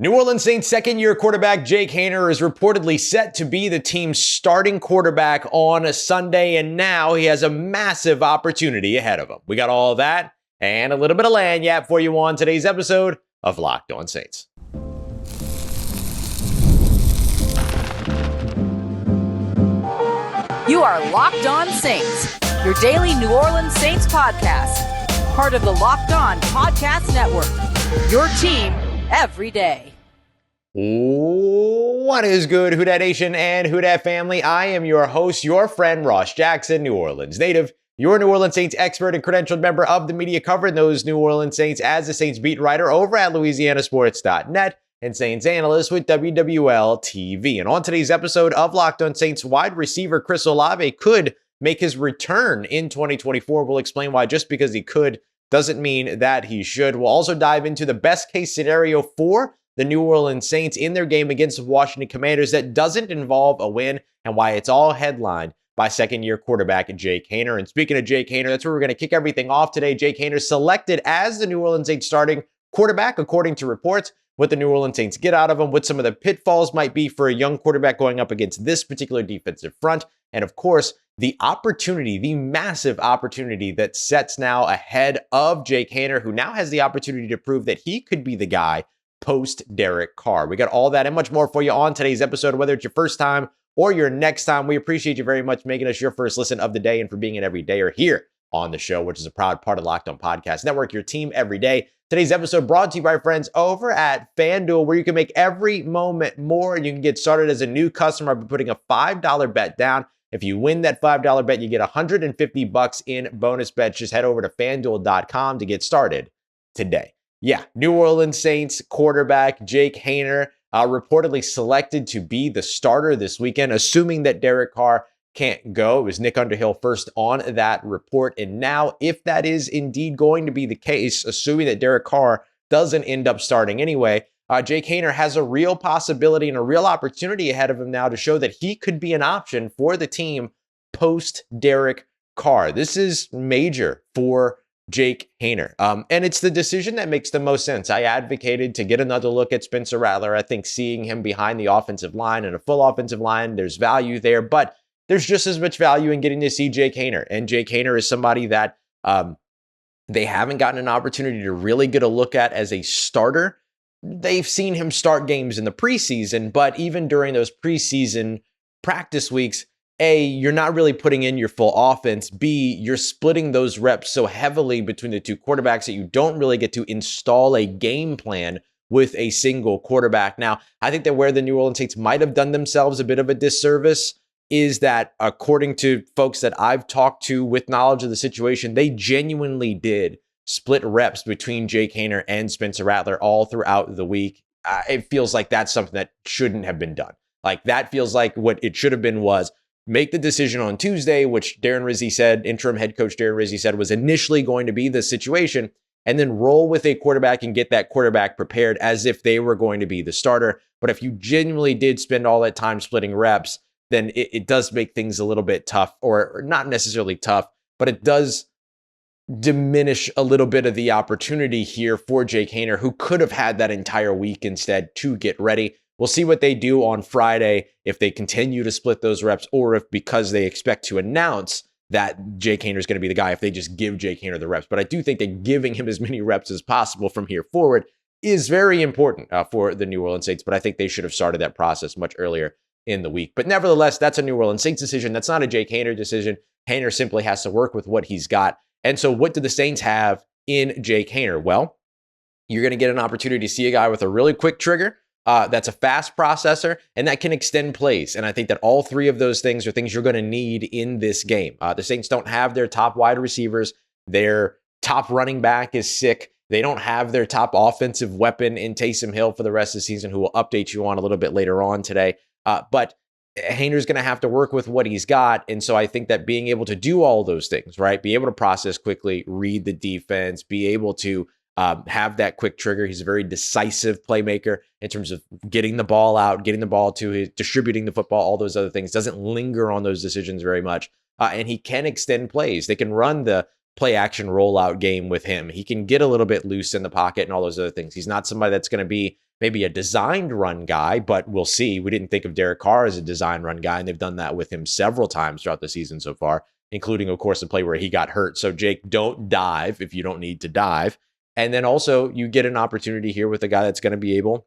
New Orleans Saints second-year quarterback Jake Haener is reportedly set to be the team's starting quarterback on a Sunday, and now he has a massive opportunity ahead of him. We got all of that and a little bit of lagniappe for you on today's episode of Locked On Saints. You are Locked On Saints, your daily New Orleans Saints podcast, part of the Locked On Podcast Network, your team every day. What is good, Who Dat Nation and Who Dat family? I am your host, your friend Ross Jackson, New Orleans native, your New Orleans Saints expert and credentialed member of the media covering those New Orleans Saints as a Saints beat writer over at LouisianaSports.net and Saints analyst with WWL TV. And on today's episode of Locked On Saints, wide receiver Chris Olave could make his return in 2024. We'll explain why just because he could doesn't mean that he should. We'll also dive into the best case scenario for the New Orleans Saints in their game against the Washington Commanders that doesn't involve a win, and why it's all headlined by second-year quarterback Jake Haener. And speaking of Jake Haener, that's where we're going to kick everything off today. Jake Haener selected as the New Orleans Saints starting quarterback, according to reports. What the New Orleans Saints get out of him, what some of the pitfalls might be for a young quarterback going up against this particular defensive front, and of course, the opportunity, the massive opportunity that sets now ahead of Jake Haener, who now has the opportunity to prove that he could be the guy post Derek Carr. We got all that and much more for you on today's episode, whether it's your first time or your next time. We appreciate you very much making us your first listen of the day and for being an everydayer here on the show, which is a proud part of Locked On Podcast Network, your team every day. Today's episode brought to you by our friends over at FanDuel, where you can make every moment more. You can get started as a new customer by putting a $5 bet down. If you win that $5 bet, you get $150 in bonus bets. Just head over to FanDuel.com to get started today. Yeah, New Orleans Saints quarterback Jake Haener reportedly selected to be the starter this weekend, assuming that Derek Carr can't go. It was Nick Underhill first on that report. And now, if that is indeed going to be the case, assuming that Derek Carr doesn't end up starting anyway, Jake Haener has a real possibility and a real opportunity ahead of him now to show that he could be an option for the team post Derek Carr. This is major for Jake Haener. And it's the decision that makes the most sense. I advocated to get another look at Spencer Rattler. I think seeing him behind the offensive line and a full offensive line, there's value there, but there's just as much value in getting to see Jake Haener. And Jake Haener is somebody that they haven't gotten an opportunity to really get a look at as a starter. They've seen him start games in the preseason, but even during those preseason practice weeks, A, you're not really putting in your full offense. B, you're splitting those reps so heavily between the two quarterbacks that you don't really get to install a game plan with a single quarterback. Now, I think that where the New Orleans Saints might have done themselves a bit of a disservice is that, according to folks that I've talked to with knowledge of the situation, they genuinely did split reps between Jake Haener and Spencer Rattler all throughout the week. It feels like that's something that shouldn't have been done. Like, that feels like what it should have been was make the decision on Tuesday, which Darren Rizzi said, interim head coach Darren Rizzi said was initially going to be the situation, and then roll with a quarterback and get that quarterback prepared as if they were going to be the starter. But if you genuinely did spend all that time splitting reps, then it does make things a little bit tough, or not necessarily tough, but it does diminish a little bit of the opportunity here for Jake Haener, who could have had that entire week instead to get ready. We'll see what they do on Friday, if they continue to split those reps, or if, because they expect to announce that Jake Haener is going to be the guy, if they just give Jake Haener the reps. But I do think that giving him as many reps as possible from here forward is very important for the New Orleans Saints. But I think they should have started that process much earlier in the week. But nevertheless, that's a New Orleans Saints decision. That's not a Jake Haener decision. Haener simply has to work with what he's got. And so what do the Saints have in Jake Haener? Well, you're going to get an opportunity to see a guy with a really quick trigger, that's a fast processor, and that can extend plays. And I think that all three of those things are things you're going to need in this game. The Saints don't have their top wide receivers. Their top running back is sick. They don't have their top offensive weapon in Taysom Hill for the rest of the season, who we'll update you on a little bit later on today. But Haener's going to have to work with what he's got. And so I think that being able to do all those things, right? Be able to process quickly, read the defense, be able to have that quick trigger. He's a very decisive playmaker in terms of getting the ball out, getting the ball to his, distributing the football, all those other things. Doesn't linger on those decisions very much. And he can extend plays. They can run the play action rollout game with him. He can get a little bit loose in the pocket and all those other things. He's not somebody that's going to be maybe a designed run guy, but we'll see. We didn't think of Derek Carr as a design run guy, and they've done that with him several times throughout the season so far, including, of course, the play where he got hurt. So, Jake, don't dive if you don't need to dive. And then also, you get an opportunity here with a guy that's going to be able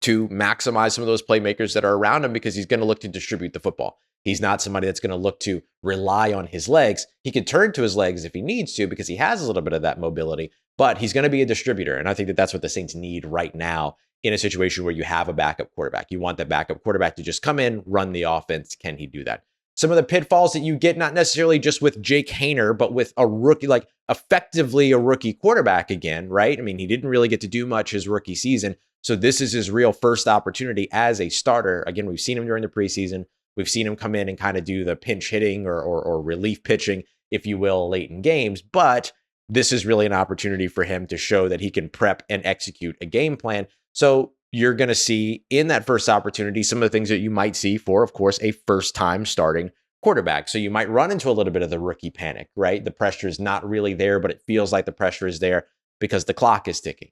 to maximize some of those playmakers that are around him because he's going to look to distribute the football. He's not somebody that's going to look to rely on his legs. He can turn to his legs if he needs to because he has a little bit of that mobility, but he's going to be a distributor. And I think that that's what the Saints need right now in a situation where you have a backup quarterback. You want that backup quarterback to just come in, run the offense. Can he do that? Some of the pitfalls that you get, not necessarily just with Jake Haener, but with a rookie, like effectively a rookie quarterback again, right? I mean, he didn't really get to do much his rookie season. So this is his real first opportunity as a starter. Again, we've seen him during the preseason. We've seen him come in and kind of do the pinch hitting or relief pitching, if you will, late in games. But this is really an opportunity for him to show that he can prep and execute a game plan. So you're going to see in that first opportunity some of the things that you might see for, of course, a first-time starting quarterback. So you might run into a little bit of the rookie panic, right? The pressure is not really there, but it feels like the pressure is there because the clock is ticking.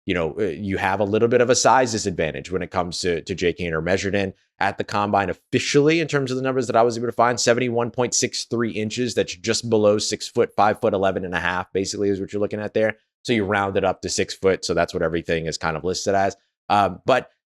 You have a little bit of a size disadvantage when it comes to Jake Haener, measured in at the combine officially in terms of the numbers that I was able to find, 71.63 inches. That's just below 6 foot, 5'11" and a half, basically is what you're looking at there. So you round it up to 6 foot. So that's what everything is kind of listed as. And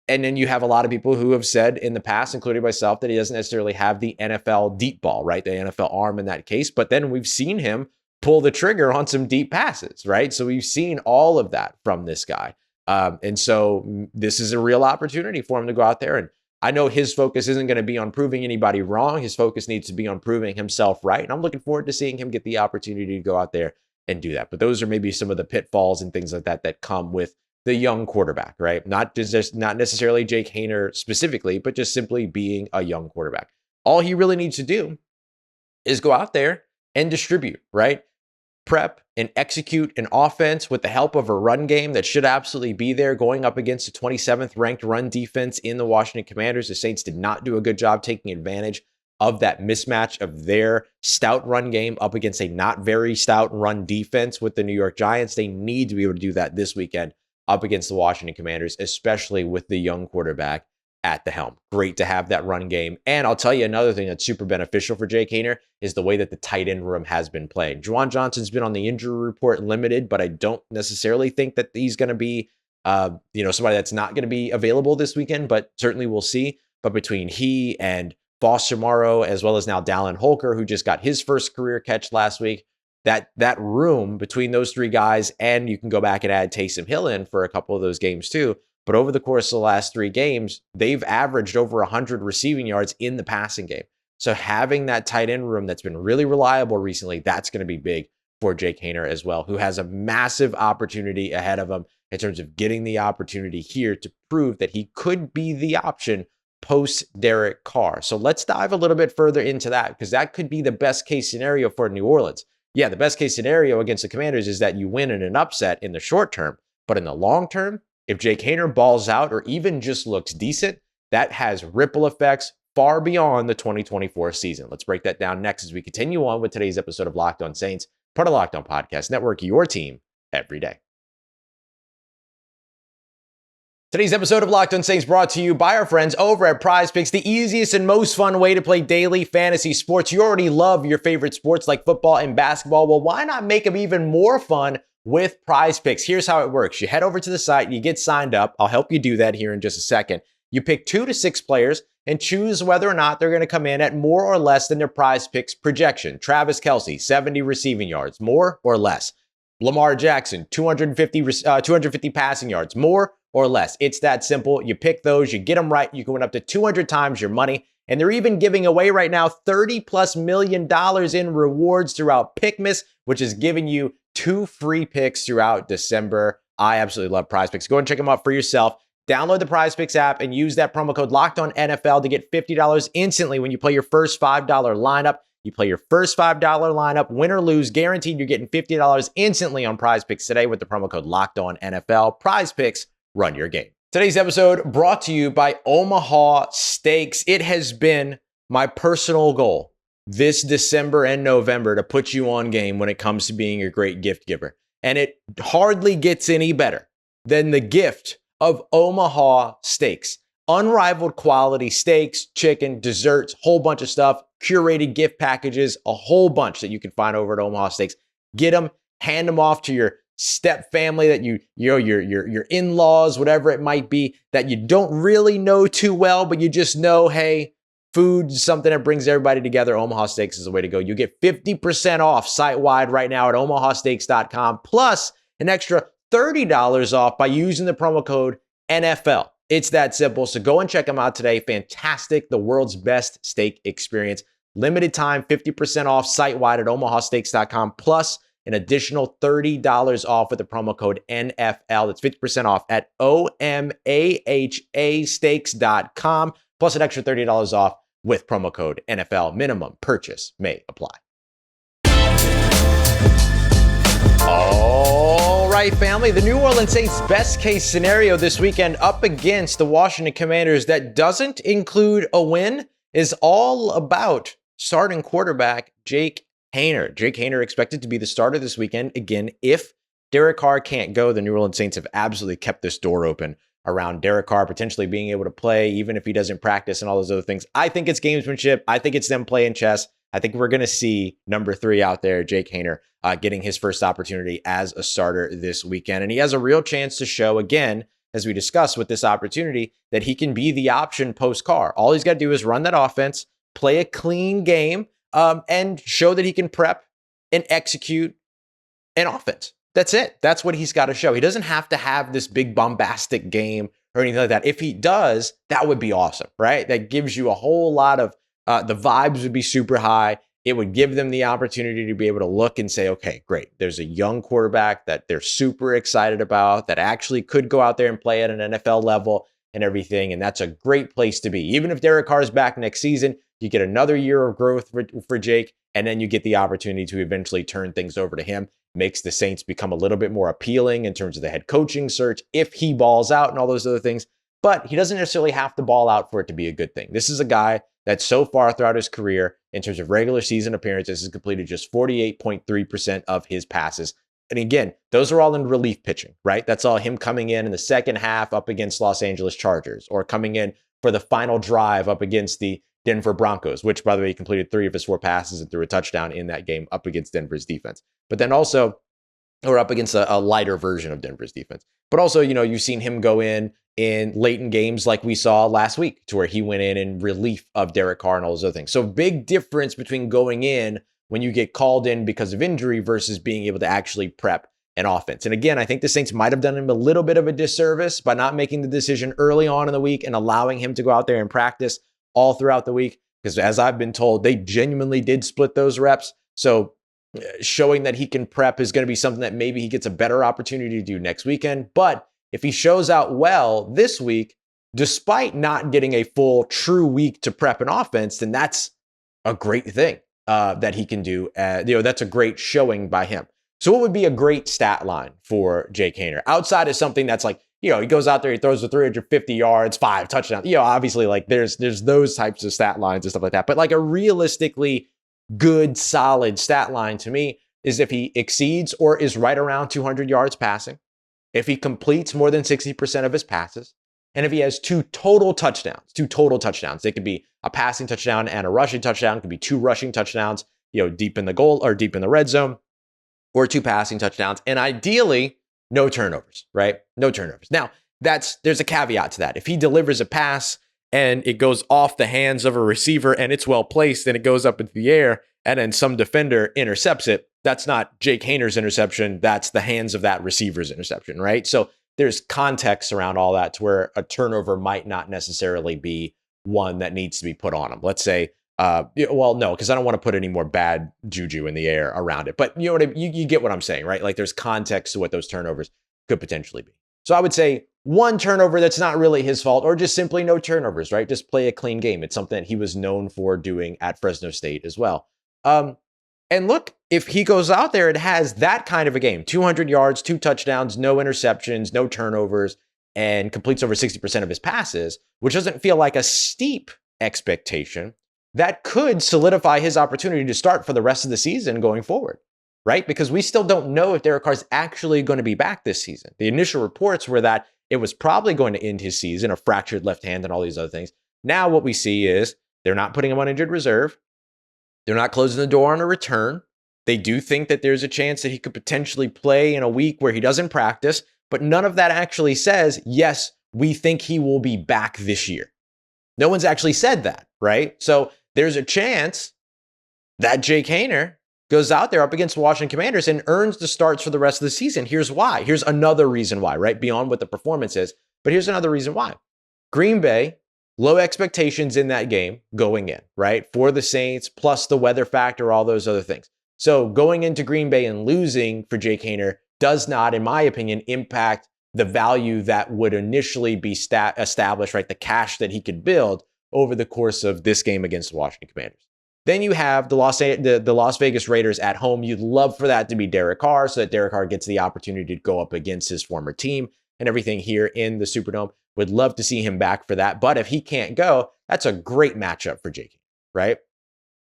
then you have a lot of people who have said in the past, including myself, that he doesn't necessarily have the NFL deep ball, right? The NFL arm in that case. But then we've seen him pull the trigger on some deep passes, right? So we've seen all of that from this guy. And so this is a real opportunity for him to go out there. And I know his focus isn't going to be on proving anybody wrong. His focus needs to be on proving himself right. And I'm looking forward to seeing him get the opportunity to go out there and do that. But those are maybe some of the pitfalls and things like that that come with the young quarterback, right? Not necessarily Jake Haener specifically, but just simply being a young quarterback. All he really needs to do is go out there and distribute, right? Prep and execute an offense with the help of a run game that should absolutely be there going up against the 27th ranked run defense in the Washington Commanders. The Saints did not do a good job taking advantage of that mismatch of their stout run game up against a not very stout run defense with the New York Giants. They need to be able to do that this weekend up against the Washington Commanders, especially with the young quarterback at the helm. Great to have that run game. And I'll tell you another thing that's super beneficial for Jake Haener is the way that the tight end room has been playing. Juwan Johnson's been on the injury report limited, but I don't necessarily think that he's going to be, somebody that's not going to be available this weekend, but certainly we'll see. But between he and Foster Morrow, as well as now Dallin Holker, who just got his first career catch last week, that room between those three guys, and you can go back and add Taysom Hill in for a couple of those games too. But over the course of the last 3 games, they've averaged over 100 receiving yards in the passing game. So having that tight end room that's been really reliable recently, that's going to be big for Jake Haener as well, who has a massive opportunity ahead of him in terms of getting the opportunity here to prove that he could be the option post Derek Carr. So let's dive a little bit further into that, because that could be the best case scenario for New Orleans. Yeah, the best case scenario against the Commanders is that you win in an upset in the short term, but in the long term, if Jake Haener balls out or even just looks decent, that has ripple effects far beyond the 2024 season. Let's break that down next as we continue on with today's episode of Locked On Saints, part of Locked On Podcast Network, your team every day. Today's episode of Locked On Saints brought to you by our friends over at Prize Picks, the easiest and most fun way to play daily fantasy sports. You already love your favorite sports like football and basketball. Well, why not make them even more fun with Prize Picks? Here's how it works. You head over to the site, you get signed up. I'll help you do that here in just a second. You pick 2 to 6 players and choose whether or not they're going to come in at more or less than their Prize Picks projection. Travis Kelce, 70 receiving yards, more or less. Lamar Jackson, 250 passing yards, more or less. It's that simple. You pick those, you get them right, you can win up to 200 times your money. And they're even giving away right now $30+ million in rewards throughout Pickmas, which is giving you 2 free picks throughout December. I absolutely love Prize Picks. Go and check them out for yourself. Download the Prize Picks app and use that promo code LOCKEDONNFL to get $50 instantly when you play your first $5 lineup. You play your first $5 lineup, win or lose, guaranteed you're getting $50 instantly on Prize Picks today with the promo code LOCKEDONNFL. Prize Picks, run your game. Today's episode brought to you by Omaha Steaks. It has been my personal goal this December and November to put you on game when it comes to being a great gift giver. And it hardly gets any better than the gift of Omaha Steaks. Unrivaled quality steaks, chicken, desserts, whole bunch of stuff, curated gift packages, a whole bunch that you can find over at Omaha Steaks. Get them, hand them off to your step family that your in-laws, whatever it might be, that you don't really know too well, but you just know, hey, food is something that brings everybody together. Omaha Steaks is the way to go. You get 50% off site-wide right now at omahasteaks.com, plus an extra $30 off by using the promo code NFL. It's that simple. So go and check them out today. Fantastic. The world's best steak experience. Limited time, 50% off site-wide at omahasteaks.com, plus an additional $30 off with the promo code NFL. That's 50% off at omahasteaks.com, plus an extra $30 off with promo code NFL. Minimum purchase may apply. All right, family. The New Orleans Saints' best case scenario this weekend up against the Washington Commanders that doesn't include a win is all about starting quarterback Jake Haener. Jake Haener expected to be the starter this weekend. Again, if Derek Carr can't go, the New Orleans Saints have absolutely kept this door open around Derek Carr potentially being able to play, even if he doesn't practice and all those other things. I think it's gamesmanship. I think it's them playing chess. I think we're going to see number 3 out there, Jake Haener, getting his first opportunity as a starter this weekend. And he has a real chance to show, again, as we discussed with this opportunity, that he can be the option post-Carr. All he's got to do is run that offense, play a clean game, and show that he can prep and execute an offense. That's it. That's what he's got to show. He doesn't have to have this big bombastic game or anything like that. If he does, that would be awesome, right? That gives you a whole lot of, the vibes would be super high. It would give them the opportunity to be able to look and say, okay, great. There's a young quarterback that they're super excited about that actually could go out there and play at an NFL level and everything. And that's a great place to be. Even if Derek Carr is back next season, you get another year of growth for Jake, and then you get the opportunity to eventually turn things over to him. Makes the Saints become a little bit more appealing in terms of the head coaching search if he balls out and all those other things. But he doesn't necessarily have to ball out for it to be a good thing. This is a guy that so far throughout his career, in terms of regular season appearances, has completed just 48.3% of his passes. And again, those are all in relief pitching, right? That's all him coming in the second half up against Los Angeles Chargers, or coming in for the final drive up against the Denver Broncos, which, by the way, he completed 3 of his 4 passes and threw a touchdown in that game up against Denver's defense. But then also, or up against a lighter version of Denver's defense. But also, you've seen him go in late in games like we saw last week, to where he went in relief of Derek Carr and all those other things. So big difference between going in when you get called in because of injury versus being able to actually prep an offense. And again, I think the Saints might have done him a little bit of a disservice by not making the decision early on in the week and allowing him to go out there and practice all throughout the week. Because as I've been told, they genuinely did split those reps. So showing that he can prep is going to be something that maybe he gets a better opportunity to do next weekend. But if he shows out well this week, despite not getting a full true week to prep an offense, then that's a great thing that he can do. That's a great showing by him. So what would be a great stat line for Jake Haener outside of something that's like, he goes out there, he throws for 350 yards, 5 touchdowns. Obviously, like there's those types of stat lines and stuff like that. But like a realistically good, solid stat line to me is if he exceeds or is right around 200 yards passing, if he completes more than 60% of his passes, and if he has 2 total touchdowns. They could be a passing touchdown and a rushing touchdown. It could be 2 rushing touchdowns, deep in the goal or deep in the red zone, or 2 passing touchdowns. And ideally, no turnovers, right? No turnovers. Now, there's a caveat to that. If he delivers a pass and it goes off the hands of a receiver and it's well placed and it goes up into the air and then some defender intercepts it, that's not Jake Haener's interception. That's the hands of that receiver's interception, right? So there's context around all that to where a turnover might not necessarily be one that needs to be put on him. Let's say, no, because I don't want to put any more bad juju in the air around it. But you know what you get what I'm saying, right? Like there's context to what those turnovers could potentially be. So I would say 1 turnover that's not really his fault, or just simply no turnovers, right? Just play a clean game. It's something that he was known for doing at Fresno State as well. And look, if he goes out there and has that kind of a game, 200 yards, 2 touchdowns, no interceptions, no turnovers, and completes over 60% of his passes, which doesn't feel like a steep expectation, that could solidify his opportunity to start for the rest of the season going forward, right? Because we still don't know if Derek Carr is actually going to be back this season. The initial reports were that it was probably going to end his season, a fractured left hand and all these other things. Now what we see is they're not putting him on injured reserve. They're not closing the door on a return. They do think that there's a chance that he could potentially play in a week where he doesn't practice, but none of that actually says, yes, we think he will be back this year. No one's actually said that, right? So there's a chance that Jake Haener goes out there up against the Washington Commanders and earns the starts for the rest of the season. Here's why. Here's another reason why, right? Beyond what the performance is. But here's another reason why. Green Bay, low expectations in that game going in, right? For the Saints, plus the weather factor, all those other things. So going into Green Bay and losing for Jake Haener does not, in my opinion, impact the value that would initially be established, right? The cash that he could build over the course of this game against the Washington Commanders. Then you have the Las Vegas Raiders at home. You'd love for that to be Derek Carr so that Derek Carr gets the opportunity to go up against his former team and everything here in the Superdome. Would love to see him back for that. But if he can't go, that's a great matchup for Jake, right?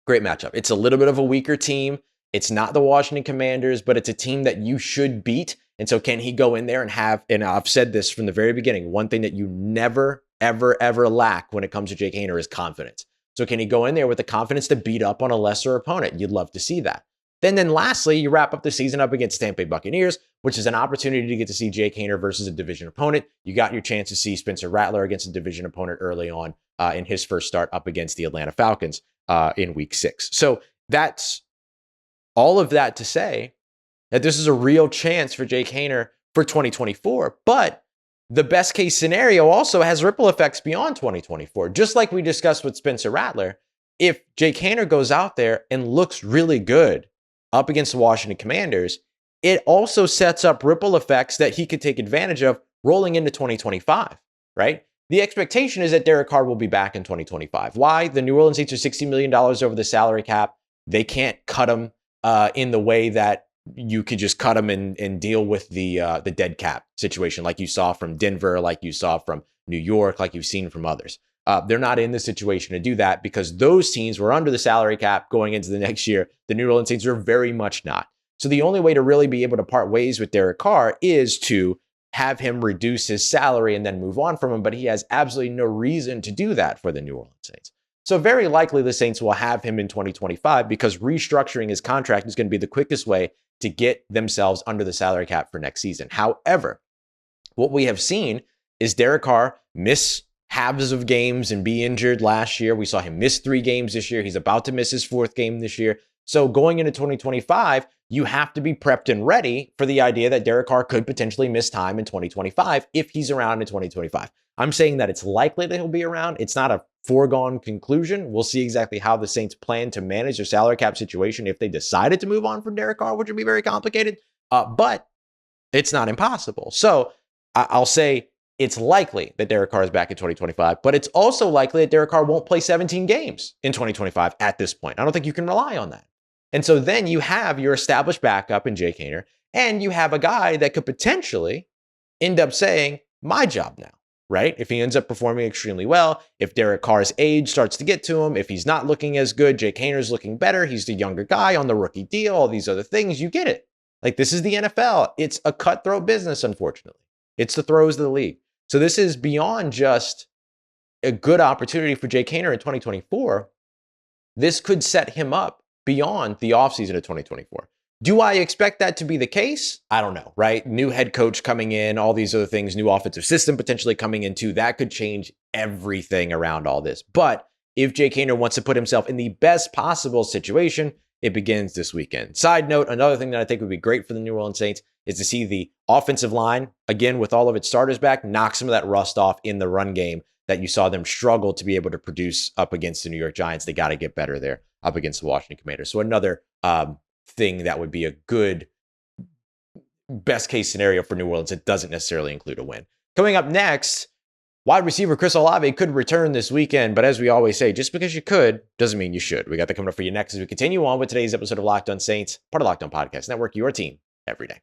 Great matchup. It's a little bit of a weaker team. It's not the Washington Commanders, but it's a team that you should beat. And so can he go in there and have, and I've said this from the very beginning, one thing that you never, ever, ever lack when it comes to Jake Haener is confidence. So can he go in there with the confidence to beat up on a lesser opponent? You'd love to see that. Then lastly, you wrap up the season up against Tampa Bay Buccaneers, which is an opportunity to get to see Jake Haener versus a division opponent. You got your chance to see Spencer Rattler against a division opponent early on in his first start up against the Atlanta Falcons in week 6. So that's all of that to say that this is a real chance for Jake Haener for 2024. But the best case scenario also has ripple effects beyond 2024. Just like we discussed with Spencer Rattler, if Jake Haener goes out there and looks really good up against the Washington Commanders, it also sets up ripple effects that he could take advantage of rolling into 2025, right? The expectation is that Derek Carr will be back in 2025. Why? The New Orleans Saints are $60 million over the salary cap. They can't cut him in the way that you could just cut him and deal with the dead cap situation like you saw from Denver, like you saw from New York, like you've seen from others. They're not in the situation to do that because those teams were under the salary cap going into the next year. The New Orleans Saints are very much not. So the only way to really be able to part ways with Derek Carr is to have him reduce his salary and then move on from him. But he has absolutely no reason to do that for the New Orleans Saints. So very likely the Saints will have him in 2025 because restructuring his contract is going to be the quickest way to get themselves under the salary cap for next season. However, what we have seen is Derek Carr miss halves of games and be injured last year. We saw him miss 3 games this year. He's about to miss his 4th game this year. So going into 2025, you have to be prepped and ready for the idea that Derek Carr could potentially miss time in 2025 if he's around in 2025. I'm saying that it's likely that he'll be around. It's not a foregone conclusion. We'll see exactly how the Saints plan to manage their salary cap situation if they decided to move on from Derek Carr, which would be very complicated, but it's not impossible. So I'll say it's likely that Derek Carr is back in 2025, but it's also likely that Derek Carr won't play 17 games in 2025 at this point. I don't think you can rely on that. And so then you have your established backup in Jake Haener, and you have a guy that could potentially end up saying, my job now, right? If he ends up performing extremely well, if Derek Carr's age starts to get to him, if he's not looking as good, Jake Haener's looking better, he's the younger guy on the rookie deal, all these other things, you get it. Like, this is the NFL. It's a cutthroat business, unfortunately. It's the throes of the league. So this is beyond just a good opportunity for Jake Haener in 2024. This could set him up beyond the offseason of 2024. Do I expect that to be the case? I don't know, right? New head coach coming in, all these other things, new offensive system potentially coming in too. That could change everything around all this. But if Jake Haener wants to put himself in the best possible situation, it begins this weekend. Side note, another thing that I think would be great for the New Orleans Saints is to see the offensive line, again, with all of its starters back, knock some of that rust off in the run game that you saw them struggle to be able to produce up against the New York Giants. They got to get better there up against the Washington Commanders. So another thing that would be a good best case scenario for New Orleans. It doesn't necessarily include a win. Coming up next, wide receiver Chris Olave could return this weekend, but as we always say, just because you could doesn't mean you should. We got that coming up for you next as we continue on with today's episode of Locked On Saints, part of Locked On Podcast Network, your team every day.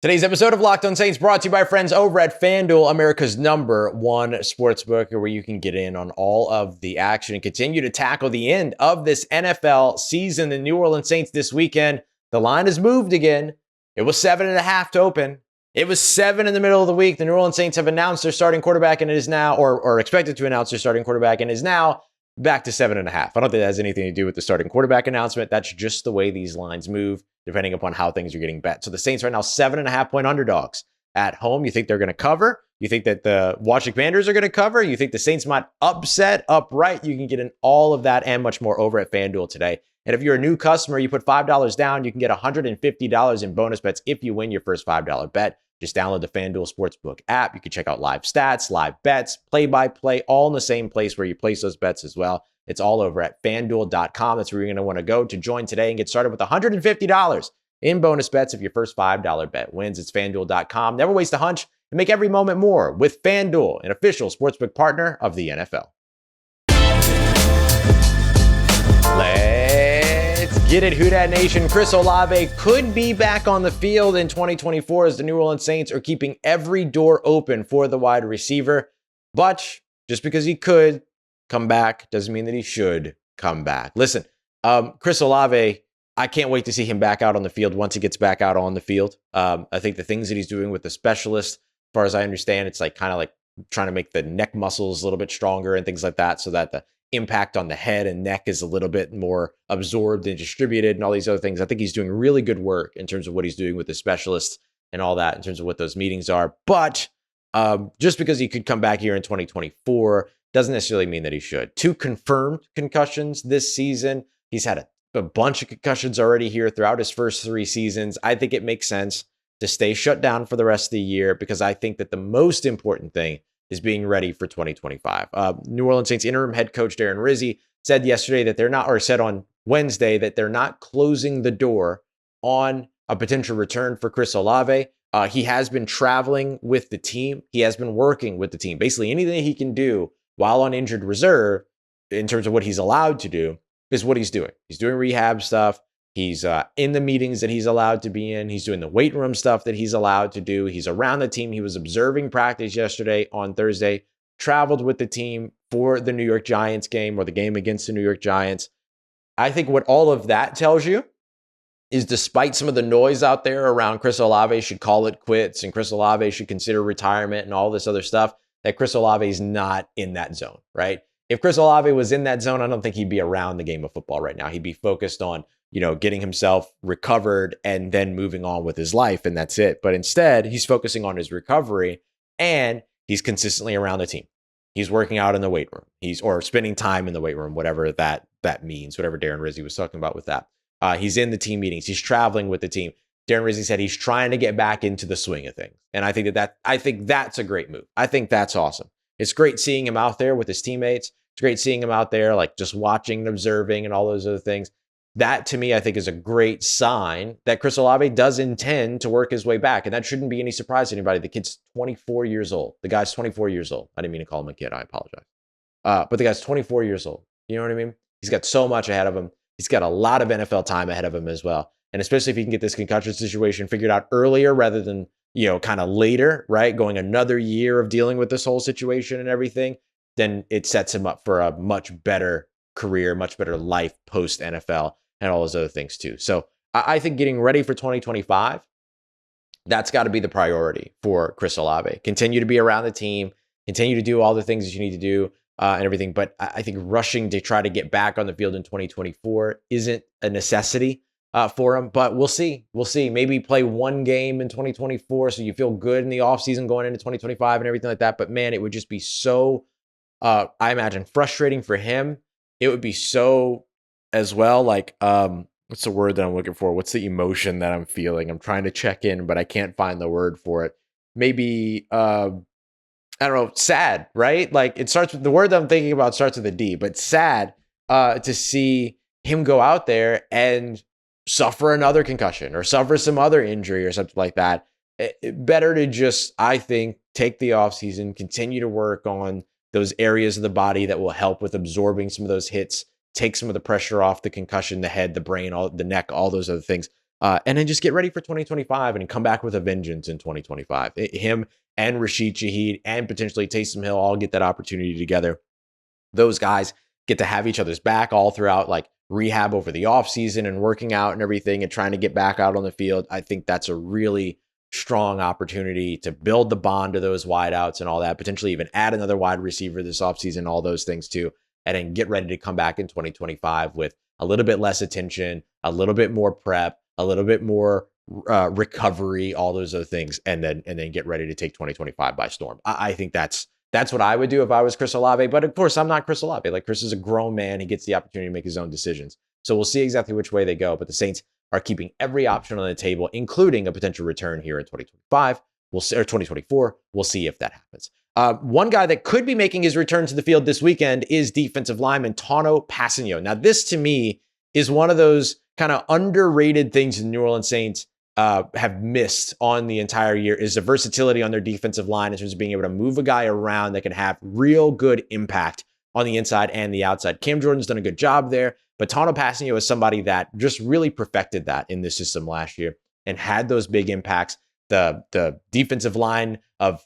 Today's episode of Locked On Saints brought to you by friends over at FanDuel, America's #1 sportsbook, where you can get in on all of the action and continue to tackle the end of this NFL season. The New Orleans Saints this weekend, the line has moved again. It was 7.5 to open. It was 7 in the middle of the week. The New Orleans Saints have announced their starting quarterback and it is now, or expected to announce their starting quarterback and is now back to 7.5. I don't think that has anything to do with the starting quarterback announcement. That's just the way these lines move, depending upon how things are getting bet. So the Saints right now 7.5 point underdogs at home. You think they're going to cover? You think that the Washington Commanders are going to cover? You think the Saints might upset upright? You can get in all of that and much more over at FanDuel today. And if you're a new customer, you put $5 down, you can get $150 in bonus bets if you win your first $5 bet. Just download the FanDuel Sportsbook app. You can check out live stats, live bets, play-by-play, all in the same place where you place those bets as well. It's all over at FanDuel.com. That's where you're going to want to go to join today and get started with $150 in bonus bets if your first $5 bet wins. It's FanDuel.com. Never waste a hunch and make every moment more with FanDuel, an official sportsbook partner of the NFL. Let's get it, Who Dat Nation. Chris Olave could be back on the field in 2024 as the New Orleans Saints are keeping every door open for the wide receiver. But just because he could come back doesn't mean that he should come back. Listen, Chris Olave, I can't wait to see him back out on the field once he gets back out on the field. I think the things that he's doing with the specialist, as far as I understand, it's like kind of like trying to make the neck muscles a little bit stronger and things like that so that the impact on the head and neck is a little bit more absorbed and distributed and all these other things. I think he's doing really good work in terms of what he's doing with the specialists and all that in terms of what those meetings are. But just because he could come back here in 2024 doesn't necessarily mean that he should. 2 confirmed concussions this season. He's had a bunch of concussions already here throughout his first 3 seasons. I think it makes sense to stay shut down for the rest of the year because I think that the most important thing is being ready for 2025. New Orleans Saints interim head coach Darren Rizzi said yesterday that they're not, or said on Wednesday that they're not closing the door on a potential return for Chris Olave. He has been traveling with the team. He has been working with the team. Basically anything he can do while on injured reserve in terms of what he's allowed to do is what he's doing. He's doing rehab stuff. He's in the meetings that he's allowed to be in. He's doing the weight room stuff that he's allowed to do. He's around the team. He was observing practice yesterday on Thursday, traveled with the team for the New York Giants game or the game against the New York Giants. I think what all of that tells you is despite some of the noise out there around Chris Olave should call it quits and Chris Olave should consider retirement and all this other stuff, that Chris Olave is not in that zone, right? If Chris Olave was in that zone, I don't think he'd be around the game of football right now. He'd be focused on, getting himself recovered and then moving on with his life, and that's it. But instead, he's focusing on his recovery and he's consistently around the team. He's working out in the weight room. Or spending time in the weight room, whatever that means, whatever Darren Rizzi was talking about with that. He's in the team meetings. He's traveling with the team. Darren Rizzi said he's trying to get back into the swing of things. And I think that's a great move. I think that's awesome. It's great seeing him out there with his teammates. It's great seeing him out there, like just watching and observing and all those other things. That, to me, I think is a great sign that Chris Olave does intend to work his way back. And that shouldn't be any surprise to anybody. The kid's 24 years old. The guy's 24 years old. I didn't mean to call him a kid. I apologize. But the guy's 24 years old. You know what I mean? He's got so much ahead of him. He's got a lot of NFL time ahead of him as well. And especially if he can get this concussion situation figured out earlier rather than, kind of later, right? Going another year of dealing with this whole situation and everything, then it sets him up for a much better career, much better life post NFL and all those other things too. So I think getting ready for 2025, that's got to be the priority for Chris Olave. Continue to be around the team, continue to do all the things that you need to do and everything. But I think rushing to try to get back on the field in 2024 isn't a necessity for him, but we'll see. We'll see. Maybe play one game in 2024 so you feel good in the offseason going into 2025 and everything like that. But man, it would just be so, I imagine, frustrating for him. It would be so as well, like, what's the word that I'm looking for? What's the emotion that I'm feeling? I'm trying to check in, but I can't find the word for it. Maybe, I don't know, sad, right? Like it starts with the word that I'm thinking about starts with a D, but sad to see him go out there and suffer another concussion or suffer some other injury or something like that. Better to just, I think, take the offseason, continue to work on those areas of the body that will help with absorbing some of those hits, take some of the pressure off the concussion, the head, the brain, all the neck, all those other things. And then just get ready for 2025 and come back with a vengeance in 2025. Him and Rashid Shaheed and potentially Taysom Hill all get that opportunity together. Those guys get to have each other's back all throughout like rehab over the offseason and working out and everything and trying to get back out on the field. I think that's a really strong opportunity to build the bond to those wideouts and all that, potentially even add another wide receiver this offseason, all those things too, and then get ready to come back in 2025 with a little bit less attention, a little bit more prep, a little bit more recovery, all those other things, and then get ready to take 2025 by storm. I think that's what I would do if I was Chris Olave. But of course, I'm not Chris Olave. Like, Chris is a grown man. He gets the opportunity to make his own decisions. So we'll see exactly which way they go. But the Saints are keeping every option on the table, including a potential return here in 2025. We'll see, or 2024. We'll see if that happens. One guy that could be making his return to the field this weekend is defensive lineman Tanoh Kpassagnon. Now, this to me is one of those kind of underrated things the New Orleans Saints have missed on the entire year, is the versatility on their defensive line in terms of being able to move a guy around that can have real good impact on the inside and the outside. Cam Jordan's done a good job there, but Tanoh Kpassagnon is somebody that just really perfected that in this system last year and had those big impacts. The defensive line of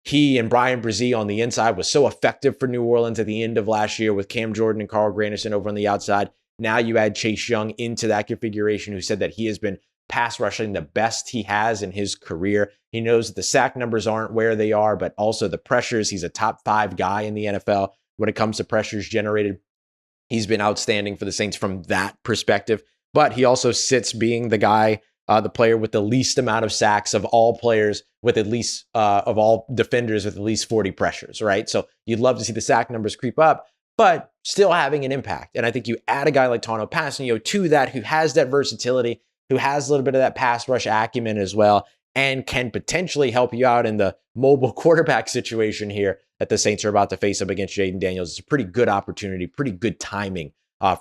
he and Brian Brzee on the inside was so effective for New Orleans at the end of last year with Cam Jordan and Carl Granderson over on the outside. Now you add Chase Young into that configuration, who said that he has been pass rushing the best he has in his career. He knows that the sack numbers aren't where they are, but also the pressures. He's a top 5 guy in the NFL when it comes to pressures generated. He's been outstanding for the Saints from that perspective, but he also sits being the guy, the player with the least amount of sacks of all players, with at least of all defenders with at least 40 pressures, right? So you'd love to see the sack numbers creep up, but still having an impact. And I think you add a guy like Tanoh Kpassagnon to that, who has that versatility, who has a little bit of that pass rush acumen as well, and can potentially help you out in the mobile quarterback situation here that the Saints are about to face up against Jaden Daniels. It's a pretty good opportunity, pretty good timing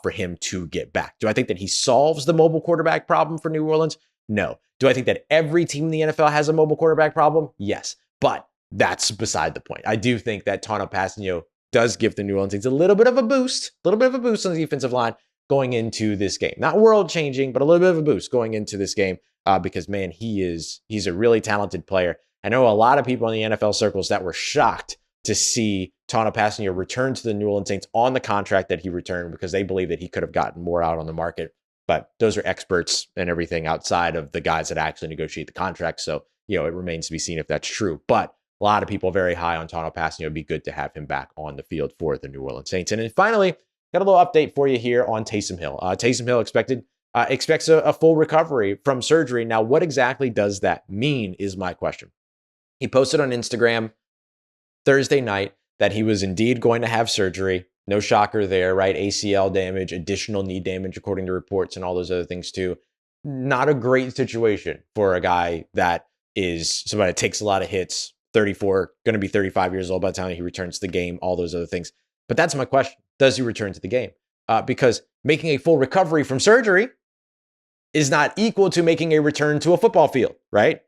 for him to get back. Do I think that he solves the mobile quarterback problem for New Orleans? No. Do I think that every team in the NFL has a mobile quarterback problem? Yes. But that's beside the point. I do think that Tanoh Kpassagnon does give the New Orleans Saints a little bit of a boost on the defensive line going into this game. Not world changing, but a little bit of a boost going into this game because, man, he's a really talented player. I know a lot of people in the NFL circles that were shocked to see Tanoh Kpassagnon return to the New Orleans Saints on the contract that he returned, because they believe that he could have gotten more out on the market. But those are experts and everything outside of the guys that actually negotiate the contract. So, it remains to be seen if that's true. But a lot of people very high on Tanoh Kpassagnon. It'd be good to have him back on the field for the New Orleans Saints. And then finally, got a little update for you here on Taysom Hill. Taysom Hill expects a full recovery from surgery. Now, what exactly does that mean is my question. He posted on Instagram Thursday night that he was indeed going to have surgery. No shocker there, right? ACL damage, additional knee damage, according to reports, and all those other things too. Not a great situation for a guy that is somebody that takes a lot of hits, 34, going to be 35 years old by the time he returns to the game, all those other things. But that's my question. Does he return to the game? Because making a full recovery from surgery is not equal to making a return to a football field, right?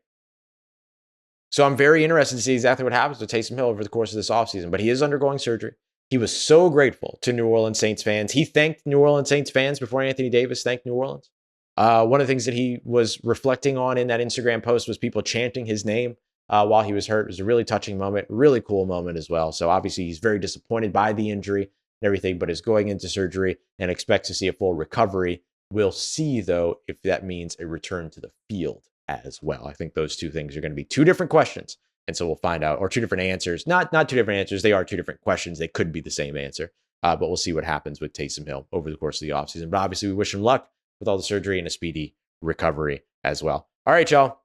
So I'm very interested to see exactly what happens with Taysom Hill over the course of this offseason. But he is undergoing surgery. He was so grateful to New Orleans Saints fans. He thanked New Orleans Saints fans before Anthony Davis thanked New Orleans. One of the things that he was reflecting on in that Instagram post was people chanting his name while he was hurt. It was a really touching moment, really cool moment as well. So obviously he's very disappointed by the injury and everything, but is going into surgery and expects to see a full recovery. We'll see, though, if that means a return to the field as well. I think those two things are going to be two different questions. And so we'll find out, or two different answers. Not two different answers. They are two different questions. They could be the same answer. But we'll see what happens with Taysom Hill over the course of the offseason. But obviously, we wish him luck with all the surgery and a speedy recovery as well. All right, y'all.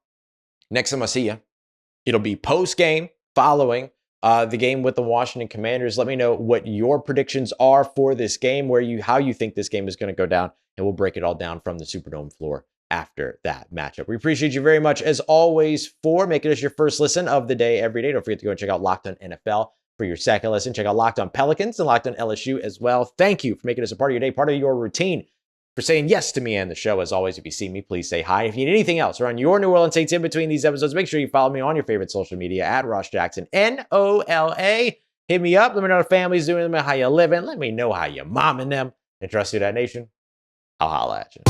Next time I see you, it'll be post-game following the game with the Washington Commanders. Let me know what your predictions are for this game, how you think this game is going to go down, and we'll break it all down from the Superdome floor after that matchup. We appreciate you very much, as always, for making us your first listen of the day every day. Don't forget to go and check out Locked On NFL for your second listen. Check out Locked On Pelicans and Locked On LSU as well. Thank you for making us a part of your day, part of your routine, for saying yes to me and the show. As always, if you see me, please say hi. If you need anything else around your New Orleans Saints in between these episodes, make sure you follow me on your favorite social media at Ross Jackson, NOLA. Hit me up. Let me know how the family's doing, how you living. Let me know how you're momming them. And trust Who Dat Nation, I'll holla at you.